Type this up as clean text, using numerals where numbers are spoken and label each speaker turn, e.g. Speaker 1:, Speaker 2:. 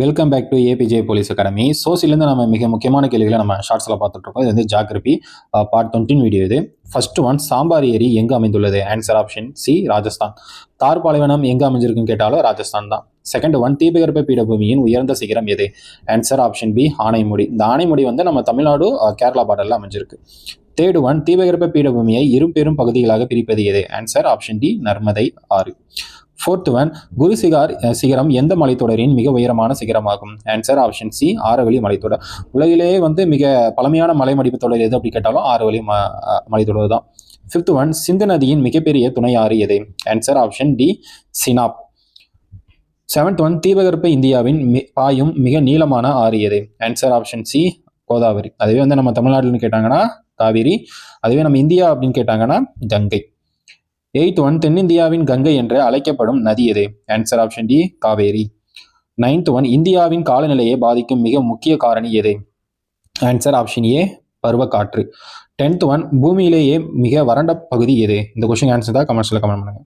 Speaker 1: Welcome back to APJ police academy. சோசியலேருந்து நம்ம மிக முக்கியமான கேள்விகளை நம்ம ஷார்ட்ஸில் பார்த்துட்டு இருக்கோம். இது வந்து ஜாகிரபி பார்ட் 20 வீடியோ. இது ஃபர்ஸ்ட் ஒன், சாம்பார் ஏரி எங்கு அமைந்துள்ளது? Answer option C, Rajasthan. தார் பாலைவனம் எங்கு அமைஞ்சிருக்குன்னு கேட்டாலும் ராஜஸ்தான் தான். செகண்ட் ஒன், தீபகற்ப பீடபூமியின் உயர்ந்த சிகரம் எது? Answer option B, Anamudi. இந்த ஆனைமுடி வந்து நம்ம தமிழ்நாடு கேரளா பார்டரில் அமைஞ்சிருக்கு. தேர்ட் ஒன், தீபகற்ப பீடபூமியை இரு பெரும் பகுதிகளாக பிரிப்பது எது? ஆன்சர் ஆப்ஷன் டி, நர்மதை ஆறு. ஃபோர்த் ஒன், குரு சிகரம் எந்த மலைத்தொடரின் மிக உயரமான சிகரமாகும்? ஆன்சர் ஆப்ஷன் சி, ஆரவழி மலைத்தொடர். உலகிலேயே வந்து மிக பழமையான மலைமடிப்பு தொடர் எது அப்படி கேட்டாலும் ஆரவழி மலைத்தொடர் தான். ஃபிஃப்த் ஒன், சிந்து நதியின் மிகப்பெரிய துணை ஆறு எது? Answer option D, Chenab. Seventh one, தீபகற்ப இந்தியாவின் பாயும் மிக நீளமான ஆறு எது? Answer option C, Godavari. அதுவே வந்து நம்ம தமிழ்நாடுன்னு கேட்டாங்கன்னா காவிரி, அதுவே நம்ம இந்தியா அப்படின்னு கேட்டாங்கன்னா கங்கை. எய்த் ஒன், தென்னிந்தியாவின் கங்கை என்று அழைக்கப்படும் நதி எது? Answer option D, Kaveri. Ninth one, இந்தியாவின் காலநிலையை பாதிக்கும் மிக முக்கிய காரணி எது? ஆன்சர் ஆப்ஷன் ஏ, பருவக்காற்று. 10th ஒன், பூமியிலேயே மிக வறண்ட பகுதி எது? இந்த கொஸ்டின் ஆன்சர் தான் கமெண்ட்ஸில் கமெண்ட் பண்ணுங்க.